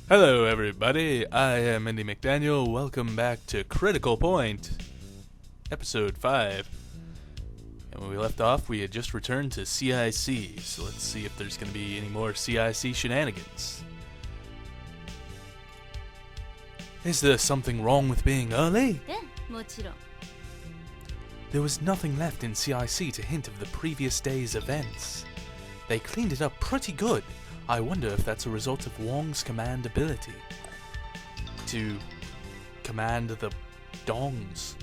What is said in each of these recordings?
Hello everybody, I am Andy McDaniel. Welcome back to Critical Point, Episode 5. And when we left off, we had just returned to CIC, so let's see if there's going to be any more CIC shenanigans. Is there something wrong with being early? There was nothing left in CIC to hint of the previous day's events. They cleaned it up pretty good. I wonder if that's a result of Wong's command ability to command the dongs.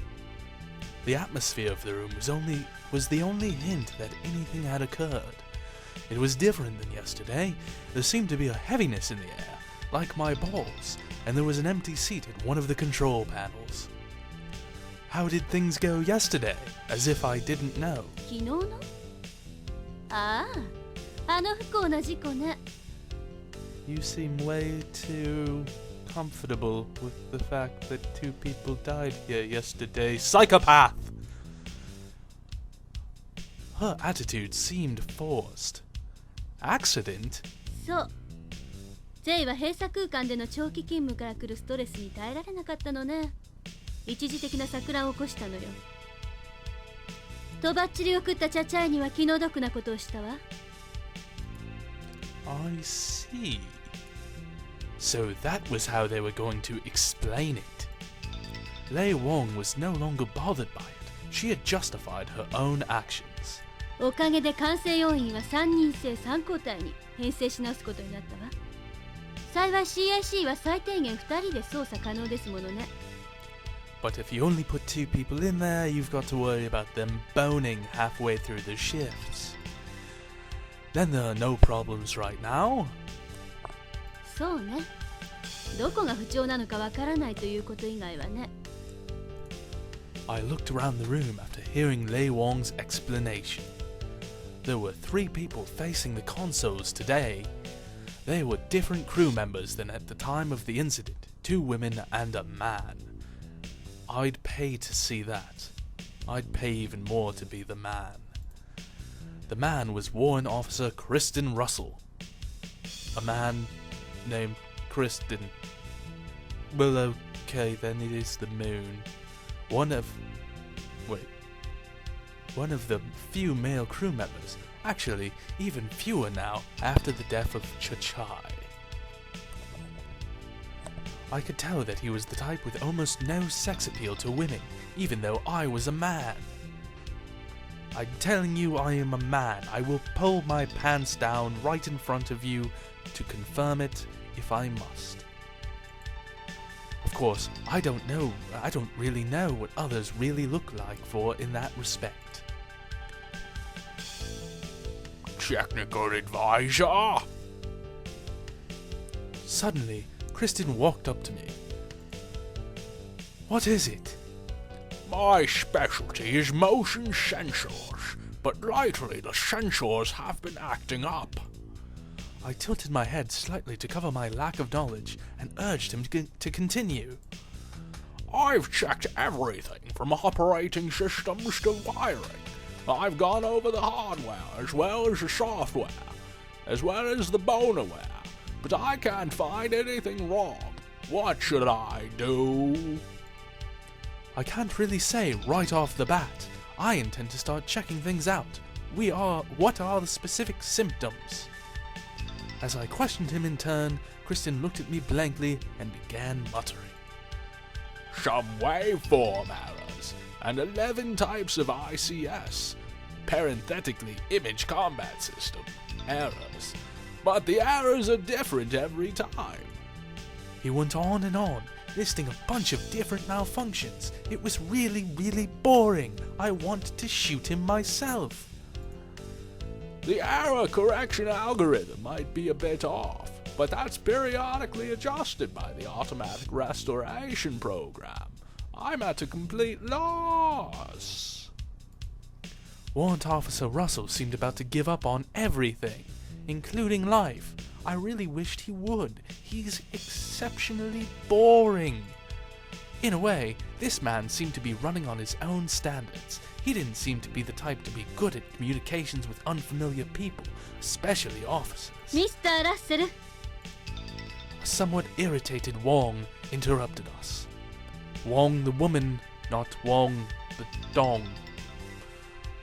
The atmosphere of the room was the only hint that anything had occurred. It was different than yesterday. There seemed to be a heaviness in the air, like my balls, and there was an empty seat at one of the control panels. How did things go yesterday? As if I didn't know. You seem way too comfortable with the fact that 2 people died here yesterday. Psychopath! Her attitude seemed forced. Accident? そう。J は閉鎖空間での長期勤務から来るストレスに耐えられなかったのね。一時的な錯乱を起こしたのよ。とばっちり送ったチャチャイには気の毒なことをしたわ。I see. So that was how they were going to explain it. Lei Wong was no longer bothered by it. She had justified her own actions. おかげで管制要員は3人制3交代に編成し直すことになったわ。幸い CIC は最低限2人で操作可能ですものね。But if you only put 2 people in there, you've got to worry about them boning halfway through the shifts. Then there are no problems right now. そうね。どこが不調なのかわからないということ以外はね。I looked around the room after hearing Lei Wong's explanation. There were 3 people facing the consoles today. They were different crew members than at the time of the incident, 2 women and a man. I'd pay to see that. I'd pay even more to be the man. The man was Warrant Officer Kristen Russell. A man named Kristen. Well, okay, then it is the moon. One of the few male crew members. Actually, even fewer now after the death of Chachai. I could tell that he was the type with almost no sex appeal to women, even though I was a man. I'm telling you I am a man. I will pull my pants down right in front of you to confirm it if I must. Of course, I don't really know what others really look like for in that respect. Technical advisor! Suddenly, Kristen walked up to me. What is it? My specialty is motion sensors, but lately the sensors have been acting up. I tilted my head slightly to cover my lack of knowledge and urged him to continue. I've checked everything from operating systems to wiring. I've gone over the hardware as well as the software, as well as the boneware, but I can't find anything wrong. What should I do? I can't really say right off the bat. I intend to start checking things out. What are the specific symptoms? As I questioned him in turn, Kristen looked at me blankly and began muttering. Some waveform errors, and 11 types of ICS, parenthetically image combat system, errors. But the errors are different every time. He went on and on, listing a bunch of different malfunctions. It was really, really boring. I wanted to shoot him myself. The error correction algorithm might be a bit off, but that's periodically adjusted by the automatic restoration program. I'm at a complete loss. Warrant Officer Russell seemed about to give up on everything, including life. I really wished he would. He's exceptionally boring. In a way, this man seemed to be running on his own standards. He didn't seem to be the type to be good at communications with unfamiliar people, especially officers. Mr. Russell. A somewhat irritated Wong interrupted us. Wong the woman, not Wong the dong.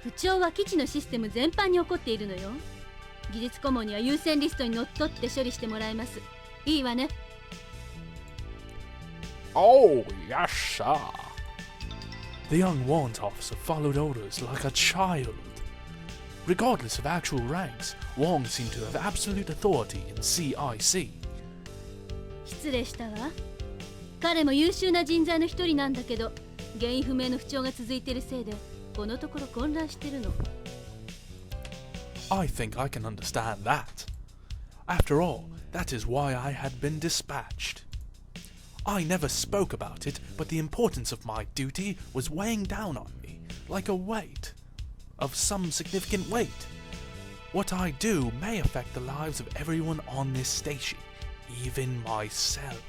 不調は基地のシステム全般に起こっているのよ。技術顧問には優先リストにのっとって処理してもらいます。いいわね。Oh, yes, sir. The young warrant officer followed orders like a child. Regardless of actual ranks, Wong seemed to have absolute authority in CIC. 失礼したわ。彼も優秀な人材の一人なんだけど、原因不明の不調が続いているせいで、このところ混乱してるの。I think I can understand that. After all, that is why I had been dispatched. I never spoke about it, but the importance of my duty was weighing down on me, like a weight, of some significant weight. What I do may affect the lives of everyone on this station, even myself.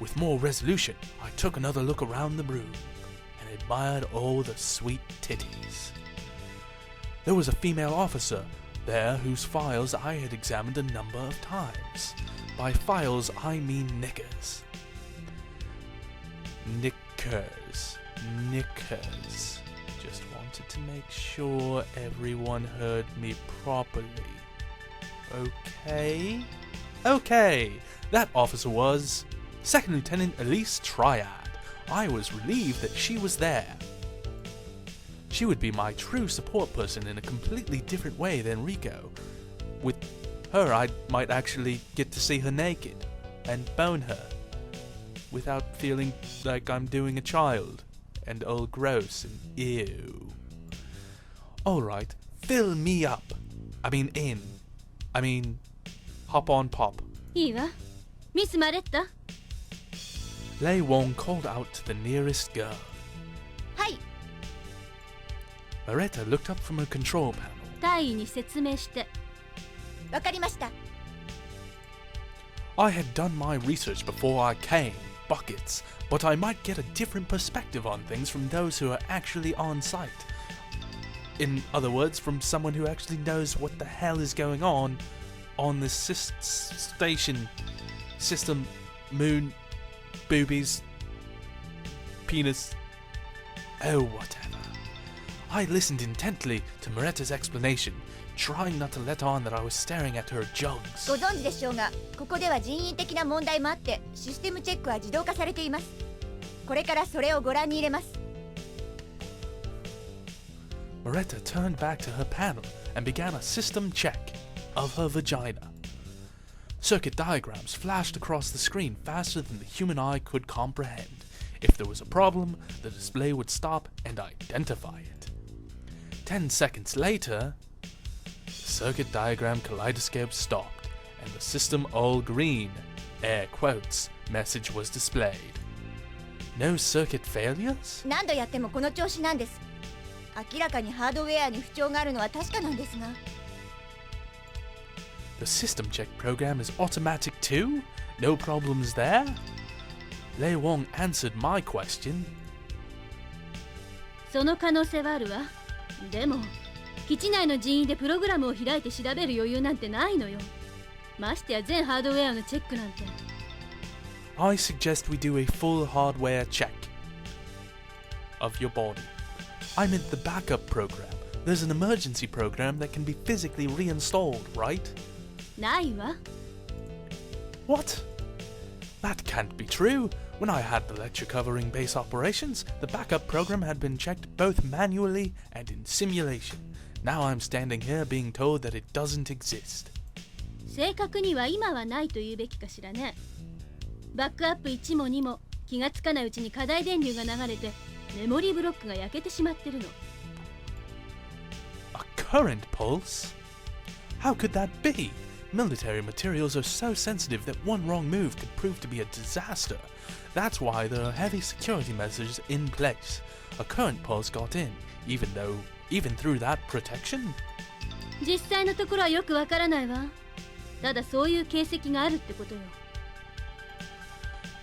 With more resolution, I took another look around the room and admired all the sweet titties. There was a female officer there whose files I had examined a number of times. By files, I mean knickers. Knickers. Just wanted to make sure everyone heard me properly. Okay. That officer was Second Lieutenant Elise Triad. I was relieved that she was there. She would be my true support person in a completely different way than Rico. With her, I might actually get to see her naked and bone her without feeling like I'm doing a child and all gross and ew. Alright, fill me up. I mean, hop on pop. いいわ。ミス・マレッタ。Lei Wong called out to the nearest girl. はい。Maretta looked up from her control panel. 大尉に説明して。わかりました。I had done my research before I came, buckets, but I might get a different perspective on things from those who are actually on site. In other words, from someone who actually knows what the hell is going on this station, system, moon, boobies, penis, oh whatever. I listened intently to Maretta's explanation, trying not to let on that I was staring at her jugs. ご存知でしょうが、ここでは人為的な問題もあって、システムチェックは自動化されています。これからそれをご覧に入れます。Maretta turned back to her panel and began a system check of her vagina. Circuit diagrams flashed across the screen faster than the human eye could comprehend. If there was a problem, the display would stop and identify it. 10 seconds later, the circuit diagram kaleidoscope stopped, and the system all green, air quotes, message was displayed. No circuit failures? 何度やってもこの調子なんです。明らかにハードウェアに不調があるのは確かなんですが。The system check program is automatic too? No problems there? Lei Wong answered my question. その可能性はあるわ。でも、基地内の人員でプログラムを開いて調べる余裕なんてないのよ。ましてや全ハードウェアのチェックなんて。I suggest we do a full hardware check of your body. I meant the backup program. There's an emergency program that can be physically reinstalled, right? ないわ。What? That can't be true. When I had the lecture covering base operations, the backup program had been checked both manually and in simulation. Now I'm standing here being told that it doesn't exist. 正確には今はないと言うべきかしらね。バックアップ1も2も気がつかないうちに過大電流が流れてメモリーブロックが焼けてしまってるの。A current pulse? How could that be? Military materials are so sensitive that one wrong move could prove to be a disaster. That's why there are heavy security measures in place. A current pulse got in, even through that protection? 実際のところはよくわからないわ。ただそういう形跡があるってことよ。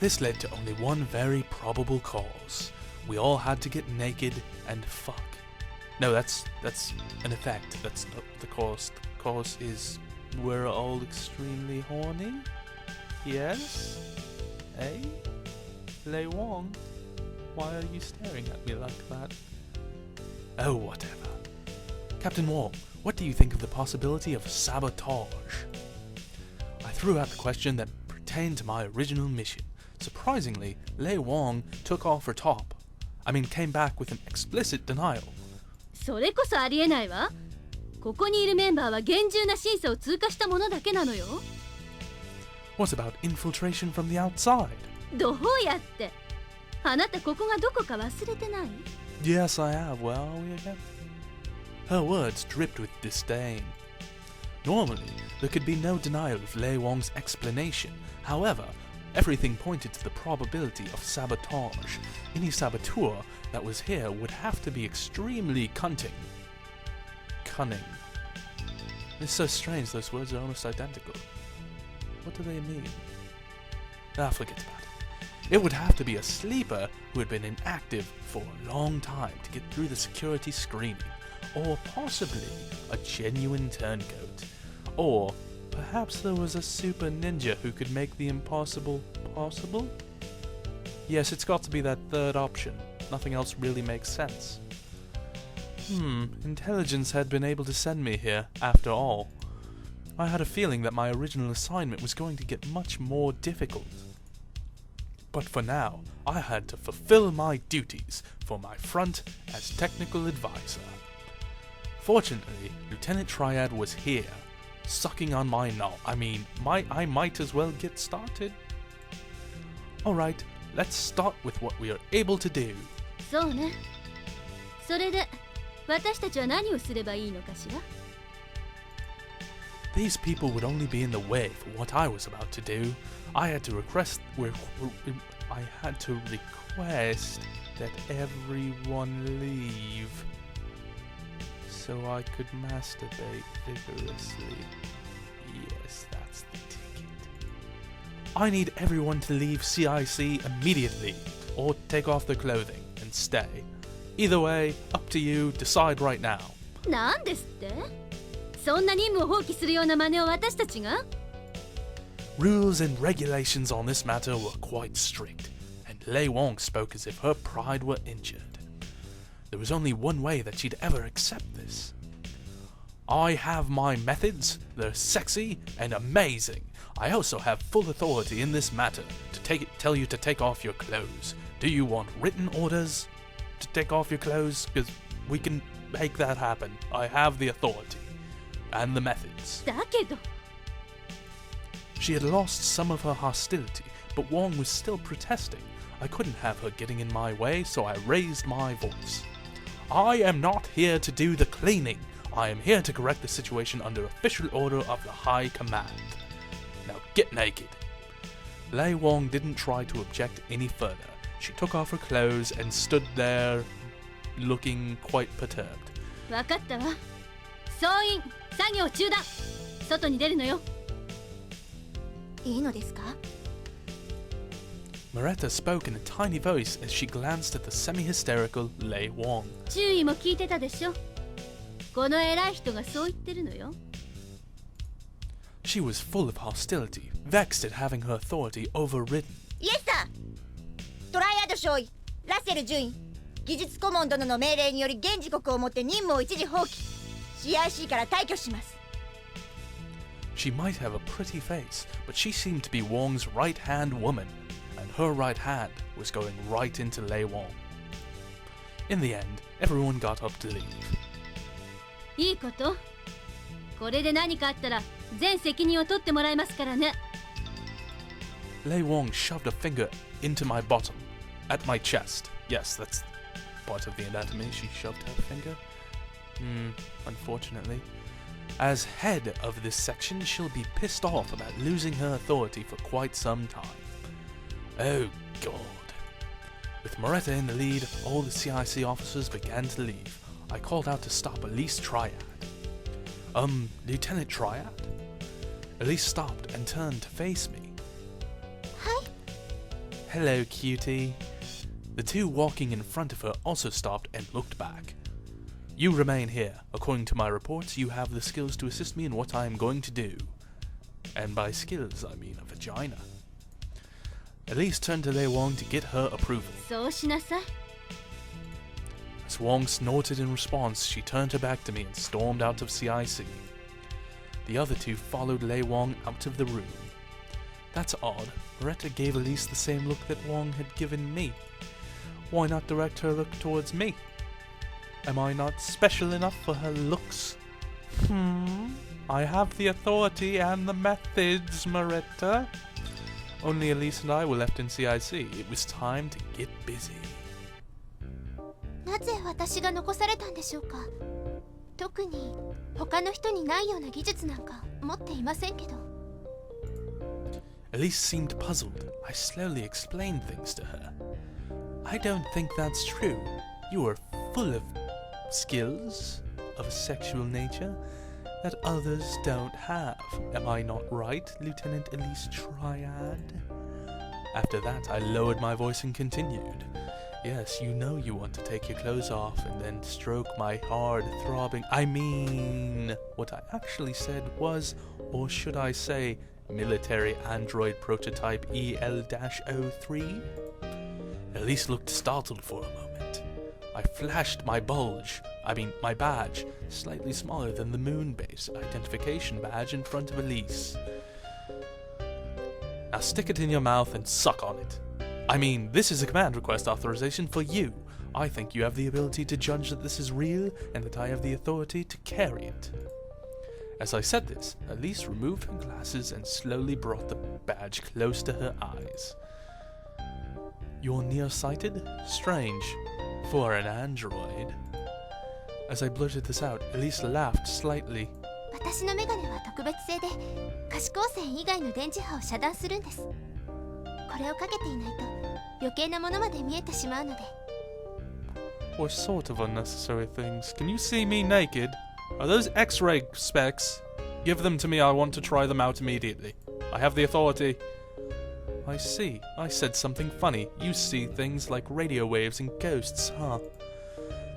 This led to only one very probable cause. We all had to get naked and fuck. No, that's an effect. That's not the cause. The cause is we're all extremely horny. Yes? Eh? Lei Wong? Why are you staring at me like that? Oh, whatever. Captain Wong, what do you think of the possibility of sabotage? I threw out the question that pertained to my original mission. Surprisingly, Lei Wong took off her top. Came back with an explicit denial. それこそありえないわ。ここにいるメンバーは厳重な審査を通過したものだけなのよ。What about infiltration from the outside? どうやって？あなたここがどこか忘れてない？ Yes, I have. Well, Her words dripped with disdain. Normally, there could be no denial of Lei Wong's explanation. However, everything pointed to the probability of sabotage. Any saboteur that was here would have to be extremely cunning. It's so strange, those words are almost identical. What do they mean? Forget about it. It would have to be a sleeper who had been inactive for a long time to get through the security screening. Or possibly a genuine turncoat. Or perhaps there was a super ninja who could make the impossible possible? Yes, it's got to be that third option. Nothing else really makes sense. Intelligence had been able to send me here, after all. I had a feeling that my original assignment was going to get much more difficult. But for now, I had to fulfill my duties for my front as technical advisor. Fortunately, Lieutenant Triad was here, sucking on my knowledge. I might as well get started. Alright, let's start with what we are able to do. そうね。それで、私たちは何をすればいいのかしら？ These people would only be in the way for what I was about to do. I had to request that everyone leave, so I could masturbate vigorously. Yes, that's the ticket. I need everyone to leave CIC immediately, or take off their clothing and stay. Either way, up to you, decide right now. なんですって？そんな任務を放棄するような真似を私たちが？ Rules and regulations on this matter were quite strict, and Lei Wong spoke as if her pride were injured. There was only one way that she'd ever accept this. I have my methods, they're sexy and amazing. I also have full authority in this matter to tell you to take off your clothes. Do you want written orders to take off your clothes? Because we can make that happen. I have the authority and the methods. だけど。 She had lost some of her hostility, but Wong was still protesting. I couldn't have her getting in my way, so I raised my voice. I am not here to do the cleaning. I am here to correct the situation under official order of the High Command. Now get naked. Lei Wong didn't try to object any further. She took off her clothes and stood there, looking quite perturbed. わかったわ。総員、作業中だ。外に出るのよ。いいのですか？ Moretta spoke in a tiny voice as she glanced at the semi-hysterical Lei Wong. 注意も聞いてたでしょ。この偉い人がそう言ってるのよ。She was full of hostility, vexed at having her authority overridden. イエスさん、トライアド少尉、ラッセル准尉、技術顧問殿の命令により現時刻をもって任務を一時放棄、CIC から退去します。 She might have a pretty face, but she seemed to be Wong's right-hand woman, and her right hand was going right into Lei Wong. In the end, everyone got up to leave. いいこと。これで何かあったら全責任を取ってもらいますからね。 Lei Wong shoved a finger into my bottom, at my chest. Yes, that's part of the anatomy. She shoved her finger. Unfortunately. As head of this section, she'll be pissed off about losing her authority for quite some time. Oh God. With Moretta in the lead, all the CIC officers began to leave. I called out to stop Elise Triad. Lieutenant Triad? Elise stopped and turned to face me. Hi. Hello, cutie. The two walking in front of her also stopped and looked back. You remain here. According to my reports, you have the skills to assist me in what I am going to do. And by skills, I mean a vagina. Elise turned to Lei Wang to get her approval. そうしなさい。 As Wang snorted in response, she turned her back to me and stormed out of CIC. The other two followed Lei Wang out of the room. That's odd. Loretta gave Elise the same look that Wang had given me. Why not direct her look towards me? Am I not special enough for her looks? I have the authority and the methods, Loretta. Only Elise and I were left in CIC. It was time to get busy. なぜ私が残されたんでしょうか。特に他の人にないような技術なんか持っていませんけど。Elise seemed puzzled. I slowly explained things to her. I don't think that's true. You are full of skills of a sexual nature that others don't have. Am I not right, Lieutenant Elise Triad? After that, I lowered my voice and continued. Yes, you know you want to take your clothes off and then stroke my hard throbbing... I mean, what I actually said was, or should I say, military android prototype EL-03? Elise looked startled for a moment. I flashed my my badge, slightly smaller than the moon base identification badge in front of Elise. Now stick it in your mouth and suck on it. I mean, this is a command request authorization for you. I think you have the ability to judge that this is real and that I have the authority to carry it. As I said this, Elise removed her glasses and slowly brought the badge close to her eyes. You're nearsighted? Strange. For an android. As I blurted this out, Elise laughed slightly. 私のメガネは特別製で可視光線以外の電磁波を遮断するんです。これをかけていないと余計なものまで見えてしまうので。Or sort of unnecessary things. Can you see me naked? Are those X-ray specs? Give them to me, I want to try them out immediately. I have the authority. I see. I said something funny. You see things like radio waves and ghosts, huh?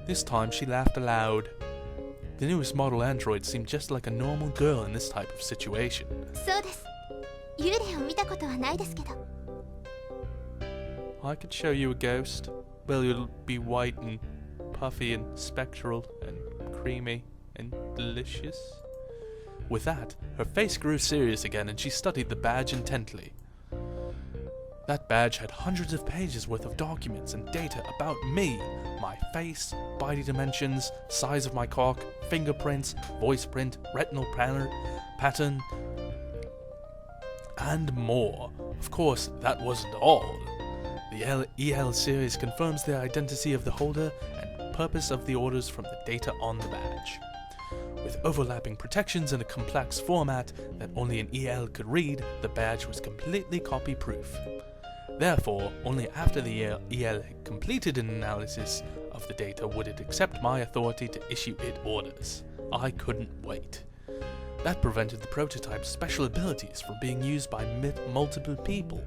This time she laughed aloud. The newest model android seemed just like a normal girl in this type of situation. そうです。幽霊を見たことはないですけど。I could show you a ghost. Well, it'll be white and puffy and spectral and creamy and delicious. With that, her face grew serious again and she studied the badge intently. That badge had hundreds of pages worth of documents and data about me, my face, body dimensions, size of my cock, fingerprints, voice print, retinal pattern, and more. Of course, that wasn't all. The EL series confirms the identity of the holder and purpose of the orders from the data on the badge. With overlapping protections in a complex format that only an EL could read, the badge was completely copy-proof. Therefore, only after the EL had completed an analysis of the data would it accept my authority to issue it orders. I couldn't wait. That prevented the prototype's special abilities from being used by multiple people.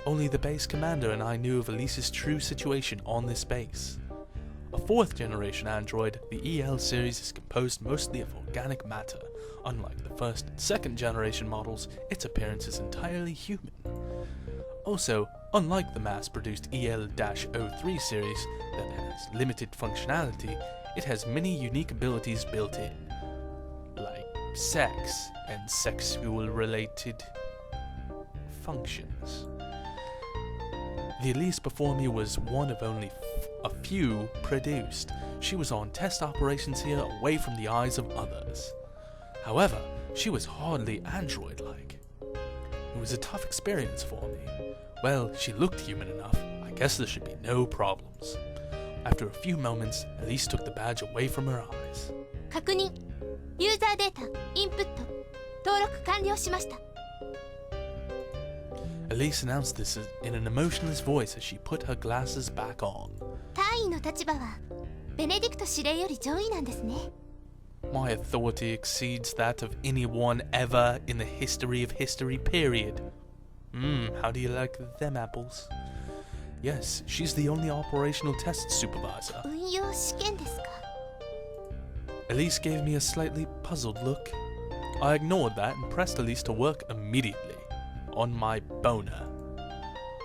Only the base commander and I knew of Elise's true situation on this base. A 4th generation android, the EL series is composed mostly of organic matter. Unlike the 1st and 2nd generation models, its appearance is entirely human. Also, unlike the mass-produced EL-03 series that has limited functionality, it has many unique abilities built in, like sex and sexual-related functions. The Elise before me was one of only a few produced. She was on test operations here away from the eyes of others. However, she was hardly android-like. It was a tough experience for me. Well, she looked human enough. I guess there should be no problems. After a few moments, Elise took the badge away from her eyes. 確認。ユーザーデータ、インプット、登録完了しました。Elise announced this in an emotionless voice as she put her glasses back on. 大尉の立場はベネディクト司令より上位なんですね。My authority exceeds that of anyone ever in the history of history, period. How do you like them apples? Yes, she's the only operational test supervisor. 運用試験ですか。Elise gave me a slightly puzzled look. I ignored that and pressed Elise to work immediately. On my boner.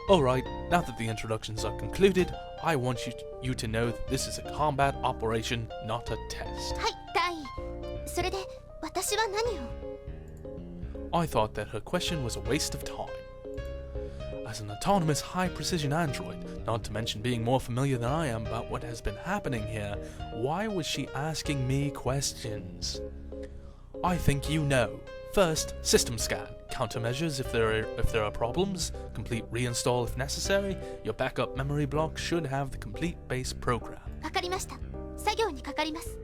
Alright, now that the introductions are concluded, I want you to know that this is a combat operation, not a test. はい、大尉。それで私は何を？ I thought that her question was a waste of time. As an autonomous high-precision android, not to mention being more familiar than I am about what has been happening here, why was she asking me questions? I think you know. First, system scan. Countermeasures if there are problems. Complete reinstall if necessary. Your backup memory block should have the complete base program. わかりました。作業にかかります。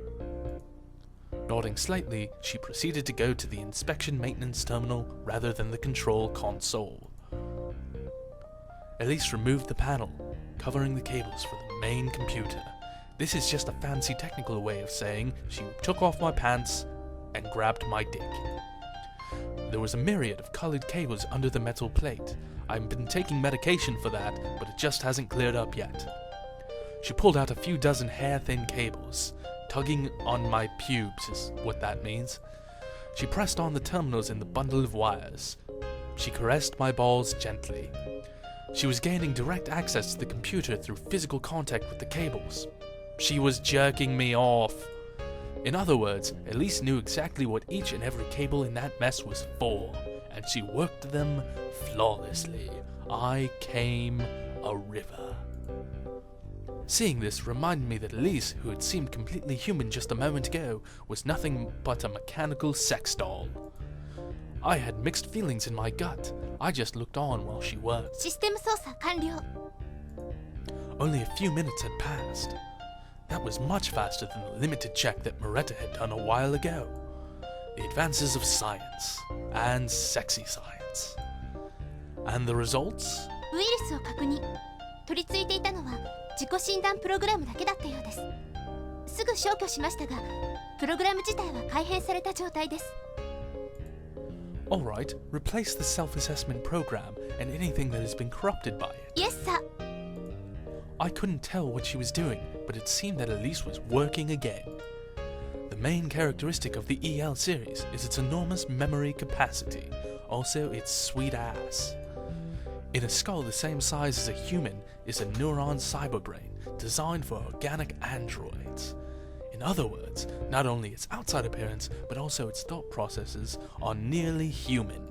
Nodding slightly, she proceeded to go to the inspection maintenance terminal rather than the control console. Elise removed the panel, covering the cables for the main computer. This is just a fancy technical way of saying she took off my pants and grabbed my dick. There was a myriad of colored cables under the metal plate. I've been taking medication for that, but it just hasn't cleared up yet. She pulled out a few dozen hair-thin cables. Tugging on my pubes is what that means. She pressed on the terminals in the bundle of wires. She caressed my balls gently. She was gaining direct access to the computer through physical contact with the cables. She was jerking me off. In other words, Elise knew exactly what each and every cable in that mess was for, and she worked them flawlessly. I came a river. Seeing this reminded me that Elise, who had seemed completely human just a moment ago, was nothing but a mechanical sex doll. I had mixed feelings in my gut. I just looked on while she worked. システム操作完了。 Only a few minutes had passed. That was much faster than the limited check that Moretta had done a while ago. The advances of science, and sexy science. And the results? ウイルスを確認。取り付いていたのは自己診断プログラムだけだったようです。すぐ消去しましたが、プログラム自体は改変された状態です。 Alright, replace the self-assessment program and anything that has been corrupted by it. Yes, sir. I couldn't tell what she was doing, but it seemed that Elise was working again. The main characteristic of the EL series is its enormous memory capacity, also its sweet ass. In a skull the same size as a human is a neuron cyberbrain designed for organic androids. In other words, not only its outside appearance, but also its thought processes are nearly human.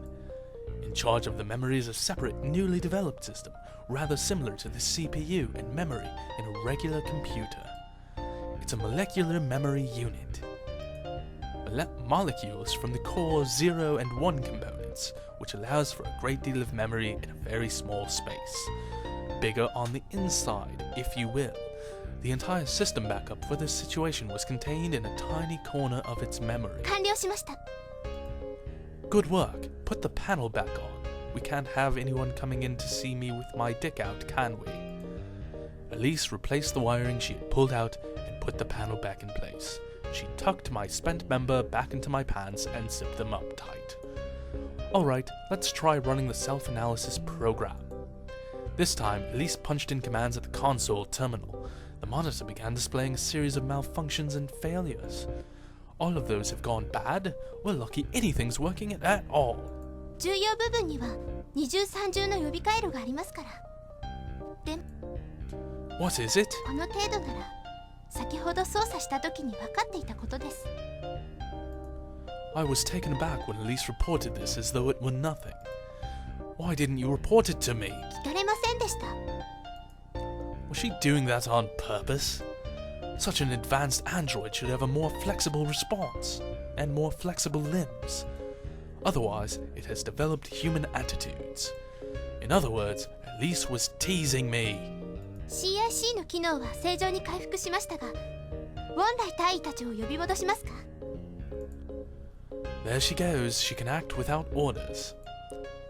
In charge of the memory is a separate, newly developed system, rather similar to the CPU and memory in a regular computer. It's a molecular memory unit. Molecules from the core 0 and 1 components, which allows for a great deal of memory in a very small space. Bigger on the inside, if you will. The entire system backup for this situation was contained in a tiny corner of its memory. 完了しました。 Good work. Put the panel back on. We can't have anyone coming in to see me with my dick out, can we? Elise replaced the wiring she had pulled out and put the panel back in place. She tucked my spent member back into my pants and zipped them up tight. Alright, let's try running the self-analysis program. This time, Elise punched in commands at the console terminal. The monitor began displaying a series of malfunctions and failures. All of those have gone bad. We're lucky anything's working at all. 重要部分には二重三重の呼び換えるがありますから。で、 What is it? この程度なら先ほど操作した時に分かっていたことです。 I was taken aback when Elise reported this as though it were nothing. Why didn't you report it to me? 聞かれませんでした。 Was she doing that on purpose? Such an advanced android should have a more flexible response, and more flexible limbs. Otherwise, it has developed human attitudes. In other words, Elise was teasing me. CIC の機能は正常に回復しましたが、本来大尉たちを呼び戻しますか？ There she goes, she can act without orders.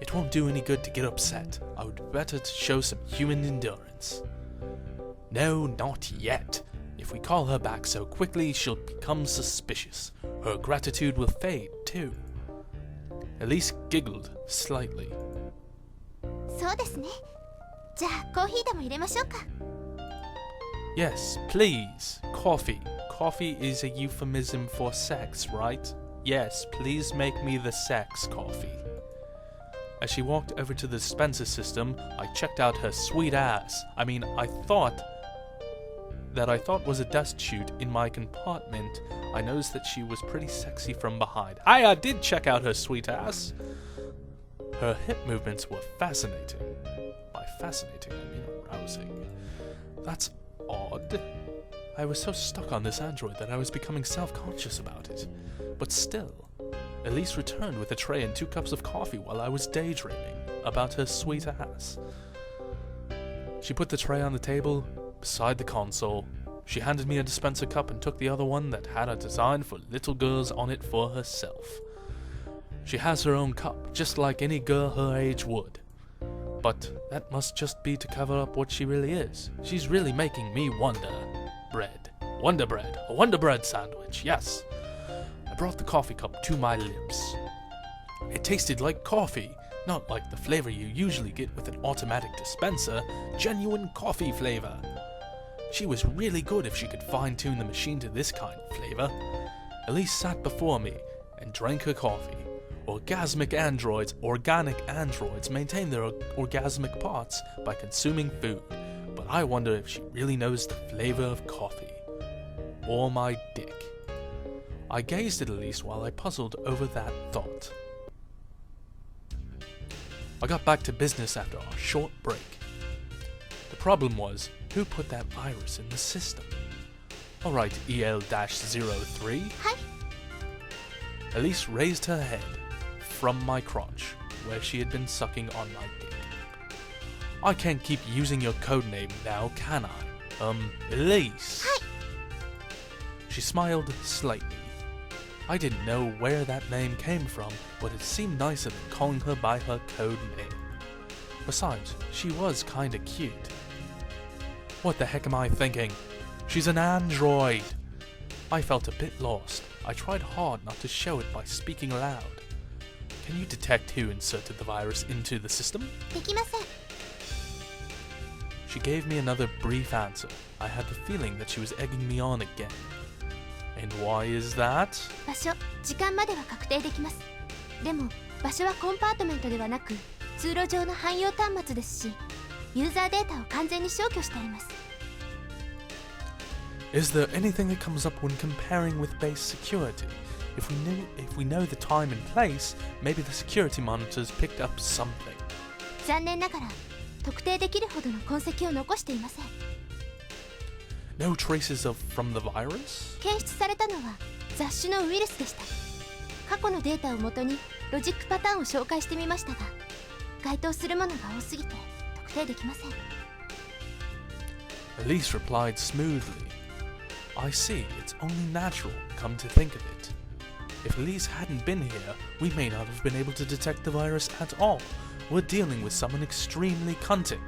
It won't do any good to get upset. I would better to show some human endurance. No, not yet. If we call her back so quickly, she'll become suspicious. Her gratitude will fade, too. Elise giggled slightly. そうですね。じゃあコーヒーでも入れましょうか。 Yes, please. Coffee. Coffee is a euphemism for sex, right? Yes, please make me the sex coffee. As she walked over to the dispenser system, I checked out her sweet ass. I thought was a dust chute in my compartment. I noticed that she was pretty sexy from behind. I did check out her sweet ass. Her hip movements were fascinating. By fascinating, I mean what I was saying. That's odd. I was so stuck on this android that I was becoming self-conscious about it. But still, Elise returned with a tray and 2 cups of coffee while I was daydreaming about her sweet ass. She put the tray on the table beside the console. She handed me a dispenser cup and took the other one that had a design for little girls on it for herself. She has her own cup, just like any girl her age would. But that must just be to cover up what she really is. She's really making me wonder bread. Wonder bread. A Wonder Bread sandwich, yes. I brought the coffee cup to my lips. It tasted like coffee, not like the flavor you usually get with an automatic dispenser, genuine coffee flavor. She was really good if she could fine-tune the machine to this kind of flavor. Elise sat before me and drank her coffee. Organic androids maintain their orgasmic parts by consuming food, but I wonder if she really knows the flavor of coffee. Or my dick. I gazed at Elise while I puzzled over that thought. I got back to business after our short break. The problem was, who put that virus in the system? Alright, EL-03. Hi. Elise raised her head from my crotch, where she had been sucking on my dick. I can't keep using your codename now, can I? Elise. Hi. She smiled slightly. I didn't know where that name came from, but it seemed nicer than calling her by her code name. Besides, she was kinda cute. What the heck am I thinking? She's an android! I felt a bit lost. I tried hard not to show it by speaking loud. Can you detect who inserted the virus into the system? できません。 She gave me another brief answer. I had the feeling that she was egging me on again. And why is that? 場所、時間までは確定できます。でも、場所はコンパートメントではなく、通路上の汎用端末ですし、ユーザーデータを完全に消去してあります。Is there anything that comes up when comparing with base security? If we know the time and place, maybe the security monitors picked up something. 残念ながら、特定できるほどの痕跡を残していません。 No traces from the virus? 検出されたのは雑種のウイルスでした。過去のデータをもとにロジックパターンを紹介してみましたが、該当するものが多すぎて特定できません。 Elise replied smoothly. I see, it's only natural, come to think of it. If Elise hadn't been here, we may not have been able to detect the virus at all. We're dealing with someone extremely cunning.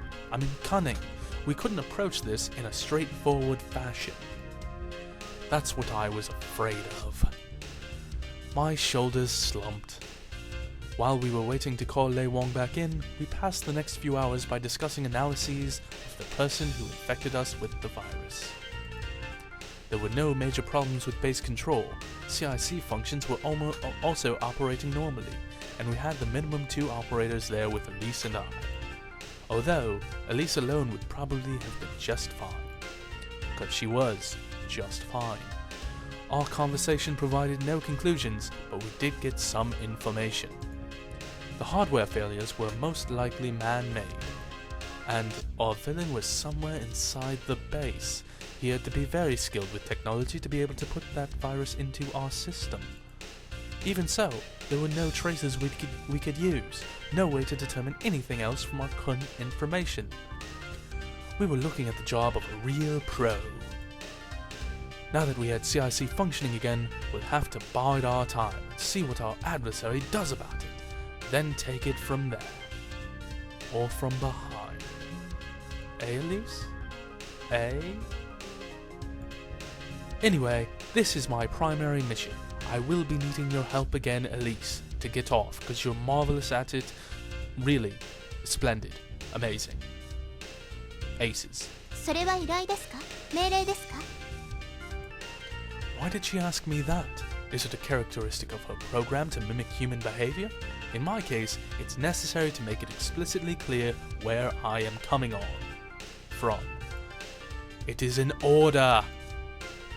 We couldn't approach this in a straightforward fashion. That's what I was afraid of. My shoulders slumped. While we were waiting to call Lei Wong back in, we passed the next few hours by discussing analyses of the person who infected us with the virus. There were no major problems with base control. CIC functions were also operating normally, and we had the minimum 2 operators there with Elise and I. Although, Elise alone would probably have been just fine. Because she was just fine. Our conversation provided no conclusions, but we did get some information. The hardware failures were most likely man-made, and our villain was somewhere inside the base. He had to be very skilled with technology to be able to put that virus into our system. Even so, there were no traces we could use, no way to determine anything else from our current information. We were looking at the job of a real pro. Now that we had CIC functioning again, we'll have to bide our time and see what our adversary does about it, then take it from there. Or from behind. Elise? Anyway, this is my primary mission. I will be needing your help again, Elise, to get off, because you're marvelous at it. Really, splendid, amazing. Aces. それは依頼ですか？命令ですか？ Why did she ask me that? Is it a characteristic of her program to mimic human behavior? In my case, it's necessary to make it explicitly clear where I am coming on from. It is an order.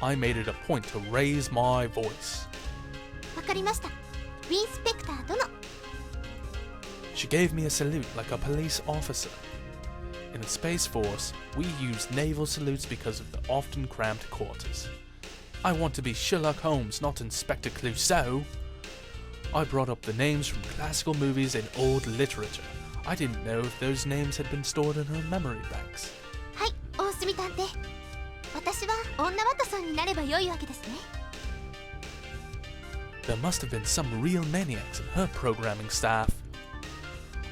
I made it a point to raise my voice. わかりました。ウィンスペクター殿。She gave me a salute like a police officer. In the Space Force, we use naval salutes because of the often cramped quarters. I want to be Sherlock Holmes, not Inspector Clouseau. I brought up the names from classical movies and old literature. I didn't know if those names had been stored in her memory banks. はい、大隅探偵。私は女ワトソンになれば良いわけですね。There must have been some real maniacs in her programming staff.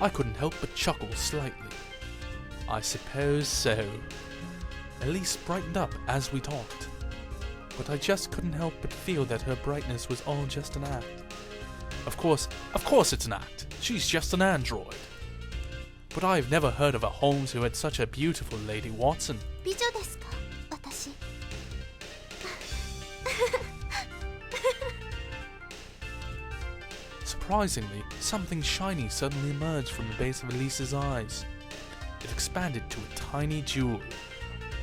I couldn't help but chuckle slightly. I suppose so. Elise brightened up as we talked, but I just couldn't help but feel that her brightness was all just an act. Of course it's an act. She's just an android. But I've never heard of a Holmes who had such a beautiful Lady Watson. 美女ですか、私。Surprisingly, something shiny suddenly emerged from the base of Elise's eyes. It expanded to a tiny jewel.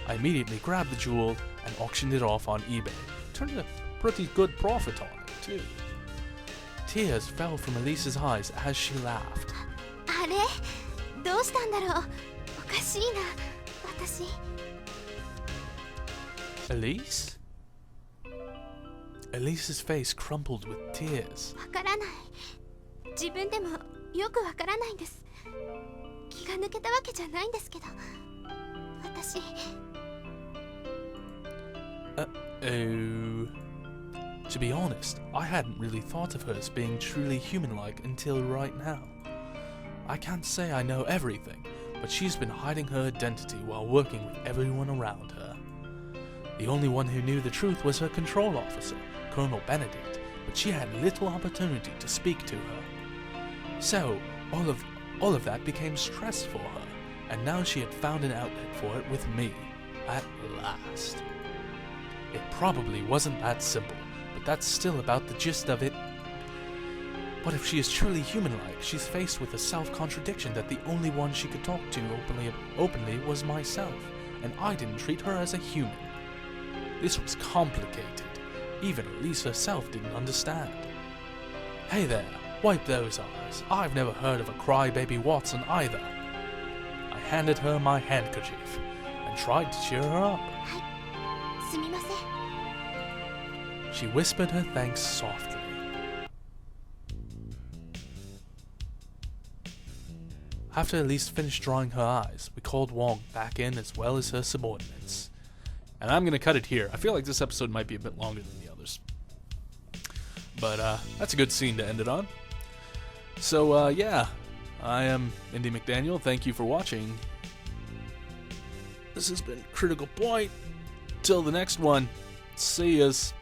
I immediately grabbed the jewel and auctioned it off on eBay, turning a pretty good profit on it, too. Tears fell from Elise's eyes as she laughed. あれ、どうしたんだろう。おかしいな、私。Elise? Elise's face crumpled with tears. わからない。自分でもよくわからないんです。気が抜けたわけじゃないんですけど、私。To be honest, I hadn't really thought of her as being truly human-like until right now. I can't say I know everything, but she's been hiding her identity while working with everyone around her. The only one who knew the truth was her control officer, Colonel Benedict, but she had little opportunity to speak to her. So, all of that became stress for her, and now she had found an outlet for it with me, at last. It probably wasn't that simple, but that's still about the gist of it. But if she is truly human-like, she's faced with a self-contradiction that the only one she could talk to openly was myself, and I didn't treat her as a human. This was complicated. Even Elise herself didn't understand. Hey there, wipe those eyes. I've never heard of a crybaby Watson either. I handed her my handkerchief and tried to cheer her up. すみません。 She whispered her thanks softly. After Elise finished drying her eyes, we called Wong back in as well as her subordinates. And I'm going to cut it here. I feel like this episode might be a bit longer than the others. But that's a good scene to end it on. So yeah, I am Indy McDaniel. Thank you for watching. This has been Critical Point. Till the next one, see yas.